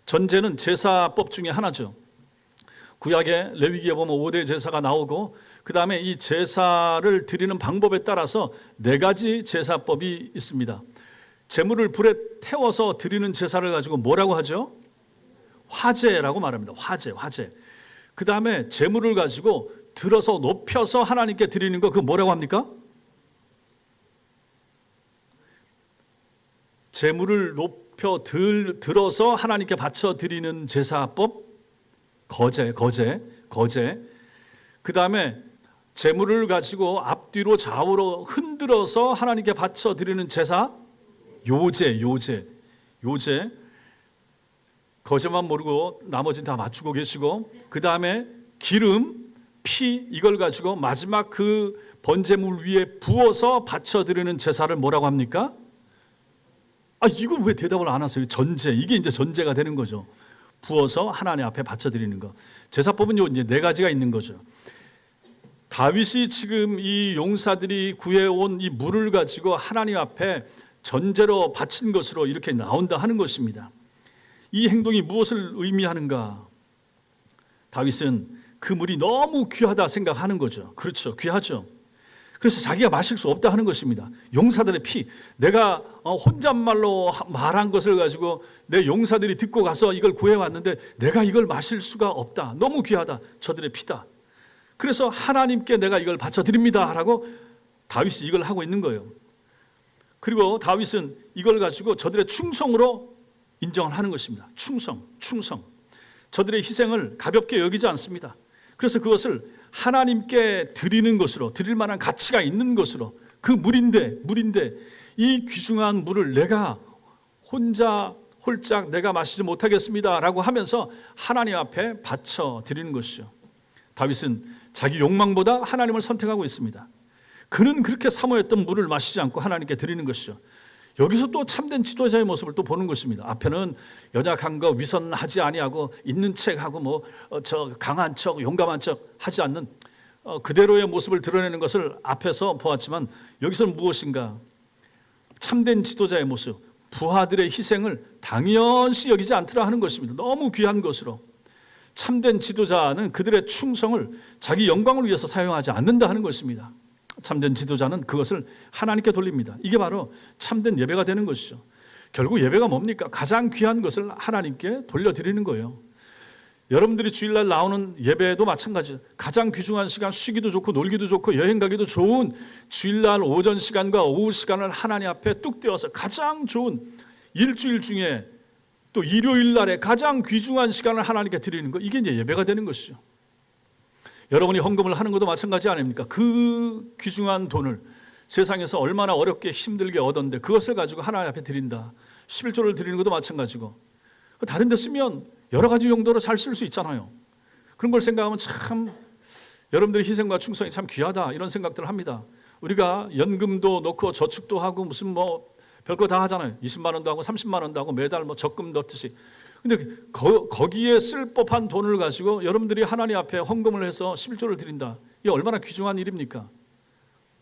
전제는 제사법 중에 하나죠. 구약의 레위기에 보면 5대 제사가 나오고 그 다음에 이 제사를 드리는 방법에 따라서 4가지 제사법이 있습니다. 제물을 불에 태워서 드리는 제사를 가지고 뭐라고 하죠? 화제라고 말합니다. 화제. 그 다음에 제물을 가지고 들어서 높여서 하나님께 드리는 거 그거 뭐라고 합니까? 제물을 높여 들어서 하나님께 바쳐 드리는 제사법 거제. 그 다음에 제물을 가지고 앞뒤로 좌우로 흔들어서 하나님께 바쳐 드리는 제사 요제. 거제만 모르고 나머지는 다 맞추고 계시고 그 다음에 기름, 피 이걸 가지고 마지막 그 번제물 위에 부어서 바쳐드리는 제사를 뭐라고 합니까? 이걸 왜 대답을 안 하세요? 전제, 이게 이제 전제가 되는 거죠. 부어서 하나님 앞에 바쳐드리는 거. 제사법은 이제 4가지가 있는 거죠. 다윗이 지금 이 용사들이 구해온 이 물을 가지고 하나님 앞에 전제로 바친 것으로 이렇게 나온다 하는 것입니다. 이 행동이 무엇을 의미하는가? 다윗은 그 물이 너무 귀하다 생각하는 거죠. 그렇죠. 귀하죠. 그래서 자기가 마실 수 없다 하는 것입니다. 용사들의 피, 내가 혼잣말로 말한 것을 가지고 내 용사들이 듣고 가서 이걸 구해왔는데 내가 이걸 마실 수가 없다. 너무 귀하다. 저들의 피다. 그래서 하나님께 내가 이걸 바쳐드립니다 라고 다윗이 이걸 하고 있는 거예요. 그리고 다윗은 이걸 가지고 저들의 충성으로 인정을 하는 것입니다. 충성. 저들의 희생을 가볍게 여기지 않습니다. 그래서 그것을 하나님께 드리는 것으로, 드릴 만한 가치가 있는 것으로, 그 물인데 이 귀중한 물을 내가 혼자 홀짝 내가 마시지 못하겠습니다 라고 하면서 하나님 앞에 바쳐 드리는 것이죠. 다윗은 자기 욕망보다 하나님을 선택하고 있습니다. 그는 그렇게 사모했던 물을 마시지 않고 하나님께 드리는 것이죠. 여기서 또 참된 지도자의 모습을 또 보는 것입니다. 앞에는 연약한 거 위선하지 아니하고 있는 척하고 저 강한 척 용감한 척 하지 않는 그대로의 모습을 드러내는 것을 앞에서 보았지만 여기서는 무엇인가? 참된 지도자의 모습, 부하들의 희생을 당연시 여기지 않더라 하는 것입니다. 너무 귀한 것으로. 참된 지도자는 그들의 충성을 자기 영광을 위해서 사용하지 않는다 하는 것입니다. 참된 지도자는 그것을 하나님께 돌립니다. 이게 바로 참된 예배가 되는 것이죠. 결국 예배가 뭡니까? 가장 귀한 것을 하나님께 돌려드리는 거예요. 여러분들이 주일날 나오는 예배도 마찬가지예요. 가장 귀중한 시간, 쉬기도 좋고 놀기도 좋고 여행 가기도 좋은 주일날 오전 시간과 오후 시간을 하나님 앞에 뚝 떼어서 가장 좋은 일주일 중에 또 일요일 날에 가장 귀중한 시간을 하나님께 드리는 거, 이게 이제 예배가 되는 것이죠. 여러분이 헌금을 하는 것도 마찬가지 아닙니까? 그 귀중한 돈을 세상에서 얼마나 어렵게 힘들게 얻었는데 그것을 가지고 하나님 앞에 드린다. 11조를 드리는 것도 마찬가지고, 다른 데 쓰면 여러 가지 용도로 잘 쓸 수 있잖아요. 그런 걸 생각하면 참 여러분들의 희생과 충성이 참 귀하다, 이런 생각들을 합니다. 우리가 연금도 넣고 저축도 하고 무슨 뭐 별거 다 하잖아요. 20만 원도 하고 30만 원도 하고 매달 뭐 적금 넣듯이. 근데 거기에 쓸 법한 돈을 가지고 여러분들이 하나님 앞에 헌금을 해서 11조를 드린다. 이게 얼마나 귀중한 일입니까?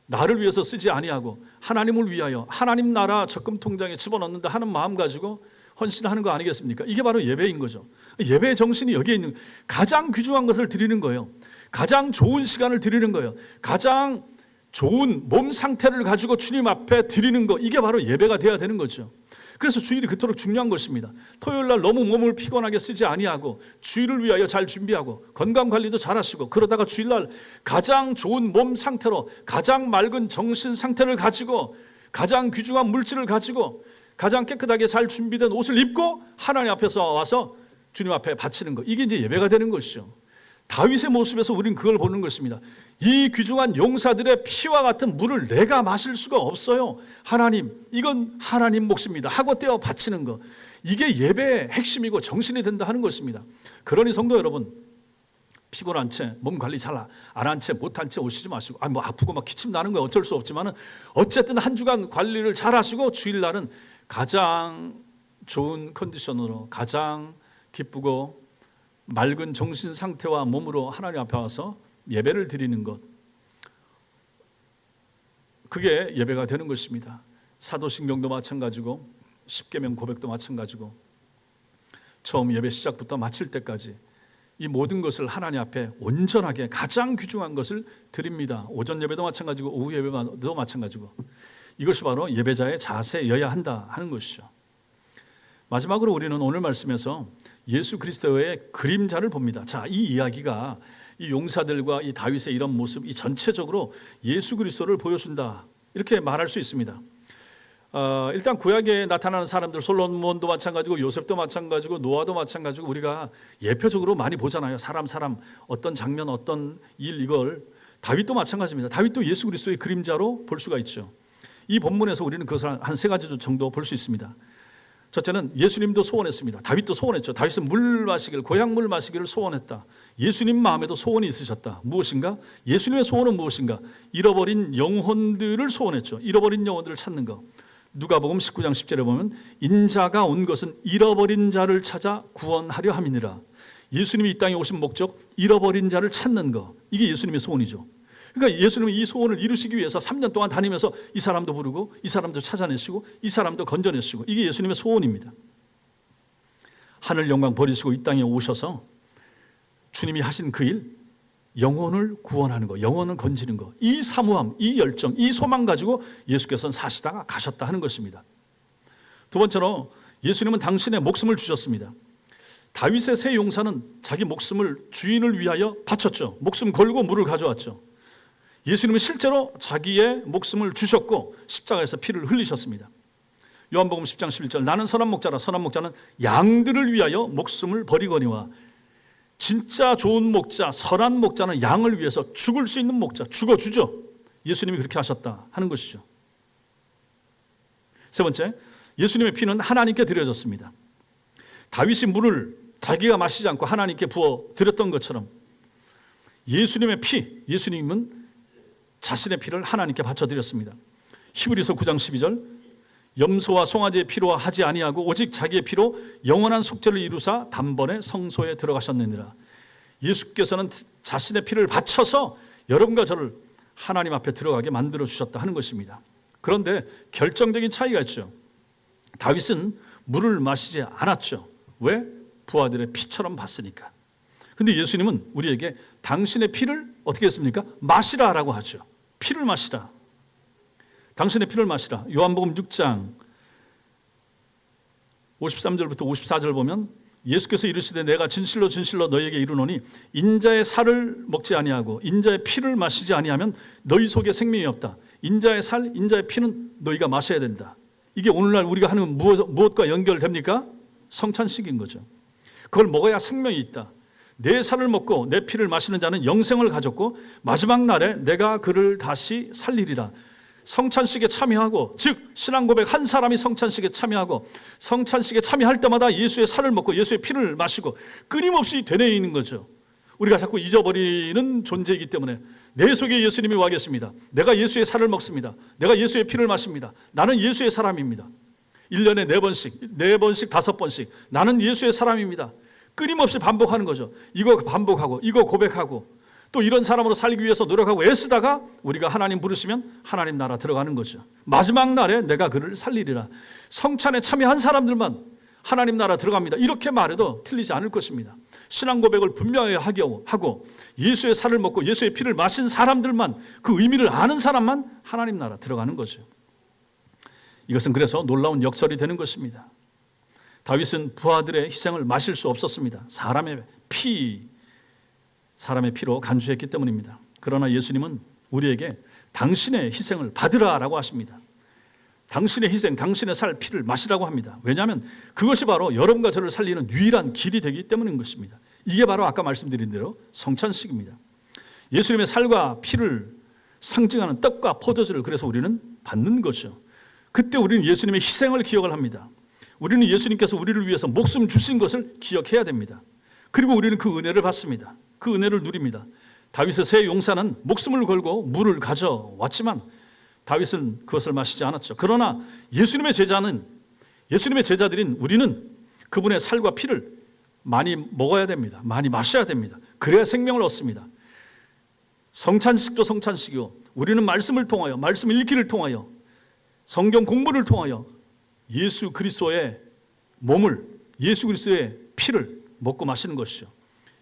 나를 위해서 쓰지 아니하고 하나님을 위하여 하나님 나라 적금 통장에 집어넣는다 하는 마음 가지고 헌신하는 거 아니겠습니까? 이게 바로 예배인 거죠. 예배의 정신이 여기에 있는, 가장 귀중한 것을 드리는 거예요. 가장 좋은 시간을 드리는 거예요. 가장 좋은 몸 상태를 가지고 주님 앞에 드리는 거, 이게 바로 예배가 돼야 되는 거죠. 그래서 주일이 그토록 중요한 것입니다. 토요일 날 너무 몸을 피곤하게 쓰지 아니하고 주일을 위하여 잘 준비하고 건강관리도 잘 하시고, 그러다가 주일날 가장 좋은 몸 상태로 가장 맑은 정신 상태를 가지고 가장 귀중한 물질을 가지고 가장 깨끗하게 잘 준비된 옷을 입고 하나님 앞에서 와서 주님 앞에 바치는 것, 이게 이제 예배가 되는 것이죠. 다윗의 모습에서 우리는 그걸 보는 것입니다. 이 귀중한 용사들의 피와 같은 물을 내가 마실 수가 없어요. 하나님, 이건 하나님 몫입니다 하고 떼어 바치는 것, 이게 예배의 핵심이고 정신이 된다 하는 것입니다. 그러니 성도 여러분, 피곤한 채, 몸 관리 잘 안 한 채, 못한 채 오시지 마시고, 뭐 아프고 막 기침 나는 거 어쩔 수 없지만 어쨌든 한 주간 관리를 잘 하시고 주일날은 가장 좋은 컨디션으로 가장 기쁘고 맑은 정신 상태와 몸으로 하나님 앞에 와서 예배를 드리는 것, 그게 예배가 되는 것입니다. 사도신경도 마찬가지고 십계명 고백도 마찬가지고 처음 예배 시작부터 마칠 때까지 이 모든 것을 하나님 앞에 온전하게 가장 귀중한 것을 드립니다. 오전 예배도 마찬가지고 오후 예배도 마찬가지고, 이것이 바로 예배자의 자세여야 한다 하는 것이죠. 마지막으로 우리는 오늘 말씀에서 예수 그리스도의 그림자를 봅니다. 자, 이 이야기가 이 용사들과 이 다윗의 이런 모습, 이 전체적으로 예수 그리스도를 보여준다, 이렇게 말할 수 있습니다. 일단 구약에 나타나는 사람들, 솔로몬도 마찬가지고 요셉도 마찬가지고 노아도 마찬가지고 우리가 예표적으로 많이 보잖아요. 사람 어떤 장면, 어떤 일, 이걸. 다윗도 마찬가지입니다. 다윗도 예수 그리스도의 그림자로 볼 수가 있죠. 이 본문에서 우리는 그것을 한 세 가지 정도 볼 수 있습니다. 첫째는 예수님도 소원했습니다. 다윗도 소원했죠. 다윗은 물 마시기를, 고향 물 마시기를 소원했다. 예수님 마음에도 소원이 있으셨다. 무엇인가? 예수님의 소원은 무엇인가? 잃어버린 영혼들을 소원했죠. 잃어버린 영혼들을 찾는 것. 누가복음 19장 10절에 보면 인자가 온 것은 잃어버린 자를 찾아 구원하려 함이니라. 예수님이 이 땅에 오신 목적, 잃어버린 자를 찾는 것, 이게 예수님의 소원이죠. 그러니까 예수님은 이 소원을 이루시기 위해서 3년 동안 다니면서 이 사람도 부르고 이 사람도 찾아내시고 이 사람도 건져내시고, 이게 예수님의 소원입니다. 하늘 영광 버리시고 이 땅에 오셔서 주님이 하신 그 일, 영혼을 구원하는 것, 영혼을 건지는 것, 이 사모함, 이 열정, 이 소망 가지고 예수께서는 사시다가 가셨다 하는 것입니다. 두 번째로 예수님은 당신의 목숨을 주셨습니다. 다윗의 세 용사는 자기 목숨을 주인을 위하여 바쳤죠. 목숨 걸고 물을 가져왔죠. 예수님은 실제로 자기의 목숨을 주셨고 십자가에서 피를 흘리셨습니다. 요한복음 10장 11절, 나는 선한 목자라. 선한 목자는 양들을 위하여 목숨을 버리거니와. 진짜 좋은 목자, 선한 목자는 양을 위해서 죽을 수 있는 목자, 죽어주죠. 예수님이 그렇게 하셨다 하는 것이죠. 세 번째, 예수님의 피는 하나님께 드려졌습니다. 다윗이 물을 자기가 마시지 않고 하나님께 부어 드렸던 것처럼 예수님의 피, 예수님은 자신의 피를 하나님께 바쳐드렸습니다. 히브리서 9장 12절, 염소와 송아지의 피로 하지 아니하고 오직 자기의 피로 영원한 속죄를 이루사 단번에 성소에 들어가셨느니라. 예수께서는 자신의 피를 바쳐서 여러분과 저를 하나님 앞에 들어가게 만들어 주셨다 하는 것입니다. 그런데 결정적인 차이가 있죠. 다윗은 물을 마시지 않았죠. 왜? 부하들의 피처럼 봤으니까. 그런데 예수님은 우리에게 당신의 피를 어떻게 했습니까? 마시라라고 하죠. 피를 마시라. 당신의 피를 마시라. 요한복음 6장 53절부터 54절 보면 예수께서 이르시되 내가 진실로 진실로 너희에게 이르노니 인자의 살을 먹지 아니하고 인자의 피를 마시지 아니하면 너희 속에 생명이 없다. 인자의 살, 인자의 피는 너희가 마셔야 된다. 이게 오늘날 우리가 하는 무엇과 연결됩니까? 성찬식인 거죠. 그걸 먹어야 생명이 있다. 내 살을 먹고 내 피를 마시는 자는 영생을 가졌고 마지막 날에 내가 그를 다시 살리리라. 성찬식에 참여하고, 즉 신앙 고백 한 사람이 성찬식에 참여하고 성찬식에 참여할 때마다 예수의 살을 먹고 예수의 피를 마시고 끊임없이 되뇌이는 거죠. 우리가 자꾸 잊어버리는 존재이기 때문에 내 속에 예수님이 와 계십니다. 내가 예수의 살을 먹습니다. 내가 예수의 피를 마십니다. 나는 예수의 사람입니다. 1년에 4번씩, 4번씩, 5번씩 나는 예수의 사람입니다. 끊임없이 반복하는 거죠. 이거 반복하고 이거 고백하고 또 이런 사람으로 살기 위해서 노력하고 애쓰다가 우리가 하나님 부르시면 하나님 나라 들어가는 거죠. 마지막 날에 내가 그를 살리리라. 성찬에 참여한 사람들만 하나님 나라 들어갑니다. 이렇게 말해도 틀리지 않을 것입니다. 신앙 고백을 분명히 하고 예수의 살을 먹고 예수의 피를 마신 사람들만, 그 의미를 아는 사람만 하나님 나라 들어가는 거죠. 이것은 그래서 놀라운 역설이 되는 것입니다. 다윗은 부하들의 희생을 마실 수 없었습니다. 사람의 피로 간주했기 때문입니다. 그러나 예수님은 우리에게 당신의 희생을 받으라라고 하십니다. 당신의 희생, 당신의 살, 피를 마시라고 합니다. 왜냐하면 그것이 바로 여러분과 저를 살리는 유일한 길이 되기 때문인 것입니다. 이게 바로 아까 말씀드린 대로 성찬식입니다. 예수님의 살과 피를 상징하는 떡과 포도주를 그래서 우리는 받는 거죠. 그때 우리는 예수님의 희생을 기억을 합니다. 우리는 예수님께서 우리를 위해서 목숨 주신 것을 기억해야 됩니다. 그리고 우리는 그 은혜를 받습니다. 그 은혜를 누립니다. 다윗의 세 용사는 목숨을 걸고 물을 가져왔지만 다윗은 그것을 마시지 않았죠. 그러나 예수님의 제자들인 우리는 그분의 살과 피를 많이 먹어야 됩니다. 많이 마셔야 됩니다. 그래야 생명을 얻습니다. 성찬식도 성찬식이요, 우리는 말씀을 통하여, 말씀 읽기를 통하여, 성경 공부를 통하여 예수 그리스도의 몸을, 예수 그리스도의 피를 먹고 마시는 것이죠.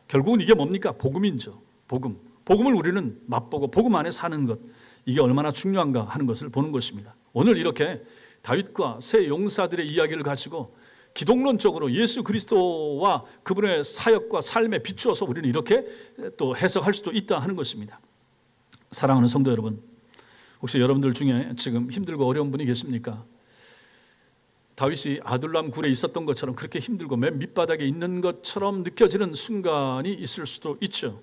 결국은 이게 뭡니까? 복음이죠. 복음을 우리는 맛보고 복음 안에 사는 것, 이게 얼마나 중요한가 하는 것을 보는 것입니다. 오늘 이렇게 다윗과 세 용사들의 이야기를 가지고 기독론적으로 예수 그리스도와 그분의 사역과 삶에 비추어서 우리는 이렇게 또 해석할 수도 있다 하는 것입니다. 사랑하는 성도 여러분, 혹시 여러분들 중에 지금 힘들고 어려운 분이 계십니까? 다윗이 아둘람 굴에 있었던 것처럼 그렇게 힘들고 맨 밑바닥에 있는 것처럼 느껴지는 순간이 있을 수도 있죠.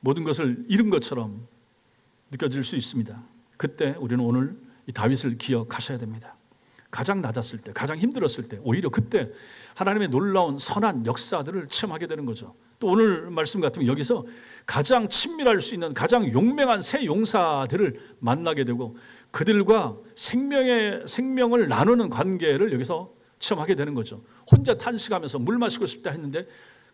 모든 것을 잃은 것처럼 느껴질 수 있습니다. 그때 우리는 오늘 이 다윗을 기억하셔야 됩니다. 가장 낮았을 때, 가장 힘들었을 때, 오히려 그때 하나님의 놀라운 선한 역사들을 체험하게 되는 거죠. 또 오늘 말씀 같으면 여기서 가장 친밀할 수 있는 가장 용맹한 세 용사들을 만나게 되고 그들과 생명을 나누는 관계를 여기서 체험하게 되는 거죠. 혼자 탄식하면서 물 마시고 싶다 했는데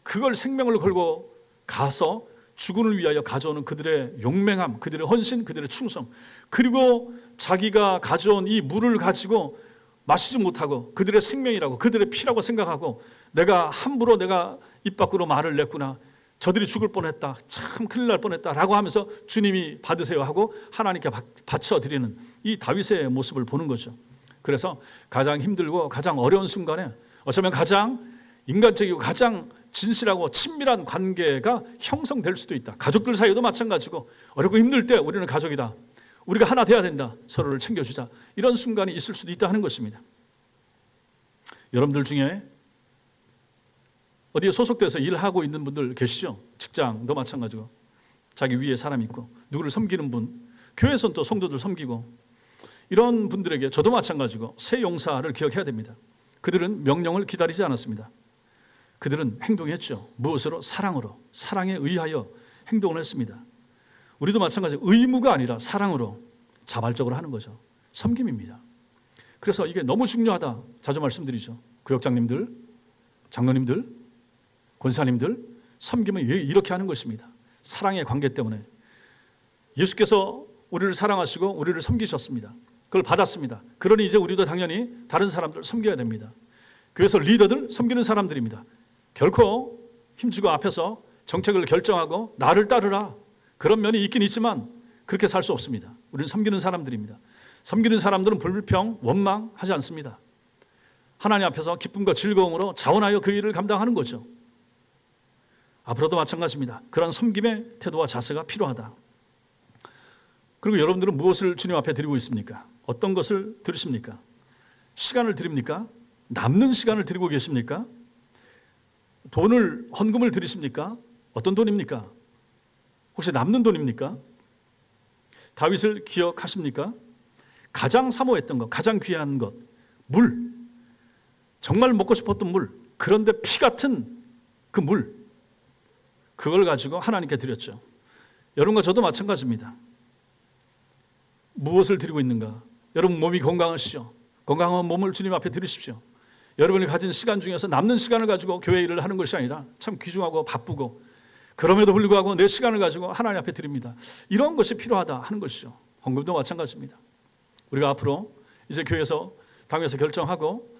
그걸 생명을 걸고 가서 주군을 위하여 가져오는 그들의 용맹함, 그들의 헌신, 그들의 충성, 그리고 자기가 가져온 이 물을 가지고 마시지 못하고 그들의 생명이라고, 그들의 피라고 생각하고 내가 함부로 내가 입 밖으로 말을 냈구나, 저들이 죽을 뻔했다, 참 큰일 날 뻔했다 라고 하면서 주님이 받으세요 하고 하나님께 바쳐드리는 이 다윗의 모습을 보는 거죠. 그래서 가장 힘들고 가장 어려운 순간에 어쩌면 가장 인간적이고 가장 진실하고 친밀한 관계가 형성될 수도 있다. 가족들 사이도 마찬가지고 어렵고 힘들 때 우리는 가족이다, 우리가 하나 돼야 된다, 서로를 챙겨주자, 이런 순간이 있을 수도 있다 하는 것입니다. 여러분들 중에 어디에 소속돼서 일하고 있는 분들 계시죠? 직장도 마찬가지고 자기 위에 사람 있고 누구를 섬기는 분, 교회에서는 또 성도들 섬기고, 이런 분들에게 저도 마찬가지고 새 용사를 기억해야 됩니다. 그들은 명령을 기다리지 않았습니다. 그들은 행동했죠. 무엇으로? 사랑으로, 사랑에 의하여 행동을 했습니다. 우리도 마찬가지로 의무가 아니라 사랑으로 자발적으로 하는 거죠. 섬김입니다. 그래서 이게 너무 중요하다 자주 말씀드리죠. 구역장님들, 장로님들, 권사님들, 섬김은 이렇게 하는 것입니다. 사랑의 관계 때문에. 예수께서 우리를 사랑하시고 우리를 섬기셨습니다. 그걸 받았습니다. 그러니 이제 우리도 당연히 다른 사람들 섬겨야 됩니다. 그래서 리더들 섬기는 사람들입니다. 결코 힘주고 앞에서 정책을 결정하고 나를 따르라, 그런 면이 있긴 있지만 그렇게 살 수 없습니다. 우리는 섬기는 사람들입니다. 섬기는 사람들은 불평, 원망하지 않습니다. 하나님 앞에서 기쁨과 즐거움으로 자원하여 그 일을 감당하는 거죠. 앞으로도 마찬가지입니다. 그런 섬김의 태도와 자세가 필요하다. 그리고 여러분들은 무엇을 주님 앞에 드리고 있습니까? 어떤 것을 드리십니까? 시간을 드립니까? 남는 시간을 드리고 계십니까? 돈을 헌금을 드리십니까? 어떤 돈입니까? 혹시 남는 돈입니까? 다윗을 기억하십니까? 가장 사모했던 것, 가장 귀한 것, 물. 정말 먹고 싶었던 물. 그런데 피 같은 그 물. 그걸 가지고 하나님께 드렸죠. 여러분과 저도 마찬가지입니다. 무엇을 드리고 있는가? 여러분 몸이 건강하시죠? 건강한 몸을 주님 앞에 드리십시오. 여러분이 가진 시간 중에서 남는 시간을 가지고 교회 일을 하는 것이 아니라 참 귀중하고 바쁘고 그럼에도 불구하고 내 시간을 가지고 하나님 앞에 드립니다. 이런 것이 필요하다 하는 것이죠. 헌금도 마찬가지입니다. 우리가 앞으로 이제 교회에서 당에서 결정하고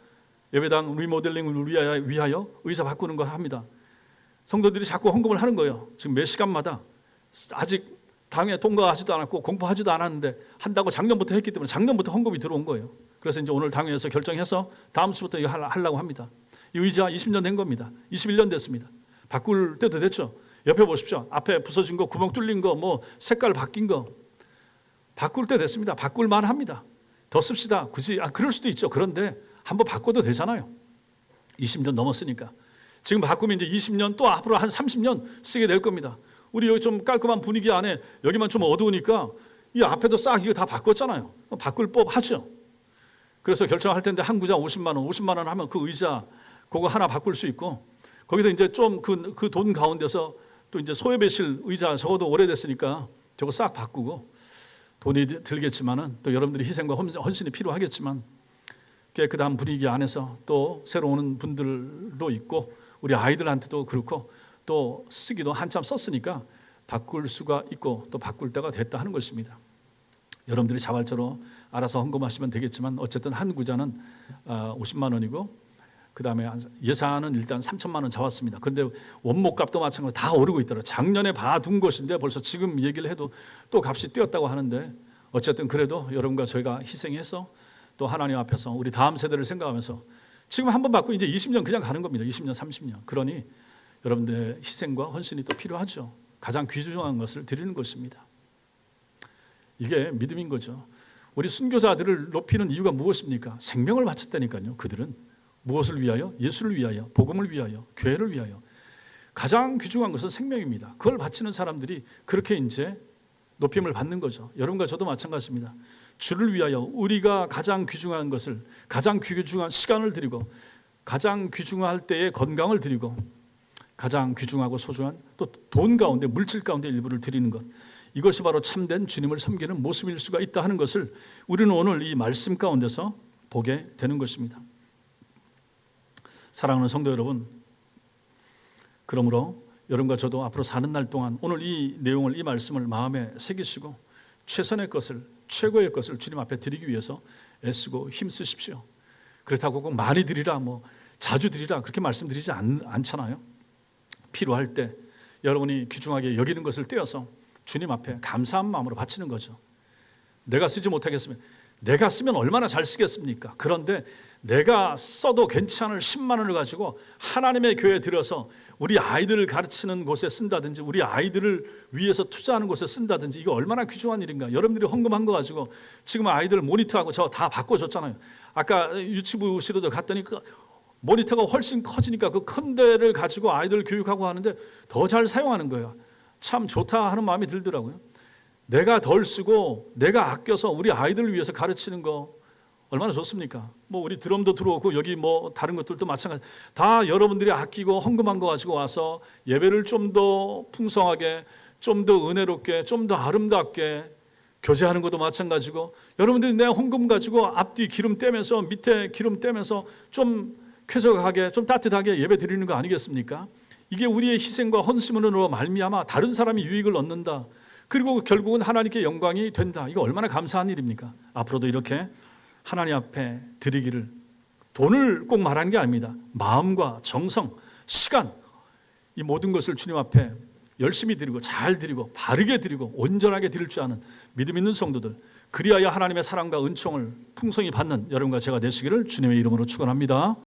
예배당 리모델링을 위하여 의자 바꾸는 거 합니다. 성도들이 자꾸 헌금을 하는 거예요. 지금 몇 시간마다 아직 당에 통과하지도 않았고 공포하지도 않았는데 한다고 작년부터 했기 때문에 작년부터 헌금이 들어온 거예요. 그래서 이제 오늘 당에서 결정해서 다음 주부터 이거 하려고 합니다. 이 의자 20년 된 겁니다. 21년 됐습니다. 바꿀 때도 됐죠. 옆에 보십시오. 앞에 부서진 거, 구멍 뚫린 거, 뭐 색깔 바뀐 거 바꿀 때 됐습니다. 바꿀 만합니다. 더 씁시다. 굳이 그럴 수도 있죠. 그런데 한번 바꿔도 되잖아요. 20년 넘었으니까. 지금 바꾸면 이제 20년 또 앞으로 한 30년 쓰게 될 겁니다. 우리 여기 좀 깔끔한 분위기 안에 여기만 좀 어두우니까 이 앞에도 싹 이거 다 바꿨잖아요. 바꿀 법 하죠. 그래서 결정할 텐데 한 구자 50만 원, 50만 원 하면 그 의자 그거 하나 바꿀 수 있고 거기서 이제 좀 그 돈 가운데서 또 이제 소외배실 의자 적어도 오래됐으니까 저거 싹 바꾸고 돈이 들겠지만은 또 여러분들이 희생과 헌신이 필요하겠지만 깨끗한 분위기 안에서 또 새로 오는 분들도 있고 우리 아이들한테도 그렇고 또 쓰기도 한참 썼으니까 바꿀 수가 있고 또 바꿀 때가 됐다 하는 것입니다. 여러분들이 자발적으로 알아서 헌금하시면 되겠지만 어쨌든 한 구자는 50만 원이고 그 다음에 예산은 일단 3천만 원 잡았습니다. 그런데 원목값도 마찬가지로 다 오르고 있더라고요. 작년에 봐둔 것인데 벌써 지금 얘기를 해도 또 값이 뛰었다고 하는데 어쨌든 그래도 여러분과 저희가 희생해서 또 하나님 앞에서 우리 다음 세대를 생각하면서 지금 한번 받고 이제 20년 그냥 가는 겁니다. 20년, 30년. 그러니 여러분들의 희생과 헌신이 또 필요하죠. 가장 귀중한 것을 드리는 것입니다. 이게 믿음인 거죠. 우리 순교자들을 높이는 이유가 무엇입니까? 생명을 바쳤다니까요. 그들은 무엇을 위하여? 예수를 위하여, 복음을 위하여, 교회를 위하여. 가장 귀중한 것은 생명입니다. 그걸 바치는 사람들이 그렇게 이제 높임을 받는 거죠. 여러분과 저도 마찬가지입니다. 주를 위하여 우리가 가장 귀중한 것을, 가장 귀중한 시간을 드리고 가장 귀중할 때의 건강을 드리고 가장 귀중하고 소중한 또 돈 가운데 물질 가운데 일부를 드리는 것, 이것이 바로 참된 주님을 섬기는 모습일 수가 있다 하는 것을 우리는 오늘 이 말씀 가운데서 보게 되는 것입니다. 사랑하는 성도 여러분, 그러므로 여러분과 저도 앞으로 사는 날 동안 오늘 이 내용을, 이 말씀을 마음에 새기시고 최선의 것을, 최고의 것을 주님 앞에 드리기 위해서 애쓰고 힘쓰십시오. 그렇다고 꼭 많이 드리라, 뭐 자주 드리라 그렇게 말씀드리지 않잖아요. 필요할 때 여러분이 귀중하게 여기는 것을 떼어서 주님 앞에 감사한 마음으로 바치는 거죠. 내가 쓰지 못하겠으면 내가 쓰면 얼마나 잘 쓰겠습니까? 그런데 내가 써도 괜찮을 10만 원을 가지고 하나님의 교회에 들어서 우리 아이들을 가르치는 곳에 쓴다든지 우리 아이들을 위해서 투자하는 곳에 쓴다든지 이거 얼마나 귀중한 일인가. 여러분들이 헌금한 거 가지고 지금 아이들 모니터하고 저 다 바꿔줬잖아요. 아까 유치부시로도 갔더니 그 모니터가 훨씬 커지니까 그 큰 데를 가지고 아이들 교육하고 하는데 더 잘 사용하는 거예요. 참 좋다 하는 마음이 들더라고요. 내가 덜 쓰고 내가 아껴서 우리 아이들을 위해서 가르치는 거 얼마나 좋습니까? 뭐 우리 드럼도 들어오고 여기 뭐 다른 것들도 마찬가지. 다 여러분들이 아끼고 헌금한 거 가지고 와서 예배를 좀 더 풍성하게, 좀 더 은혜롭게, 좀 더 아름답게 교제하는 것도 마찬가지고 여러분들이 내 헌금 가지고 앞뒤 기름 떼면서 밑에 기름 떼면서 좀 쾌적하게, 좀 따뜻하게 예배 드리는 거 아니겠습니까? 이게 우리의 희생과 헌신으로 말미암아 다른 사람이 유익을 얻는다. 그리고 결국은 하나님께 영광이 된다. 이거 얼마나 감사한 일입니까? 앞으로도 이렇게 하나님 앞에 드리기를, 돈을 꼭 말하는 게 아닙니다. 마음과 정성, 시간, 이 모든 것을 주님 앞에 열심히 드리고 잘 드리고 바르게 드리고 온전하게 드릴 줄 아는 믿음 있는 성도들, 그리하여 하나님의 사랑과 은총을 풍성히 받는 여러분과 제가 되시기를 주님의 이름으로 축원합니다.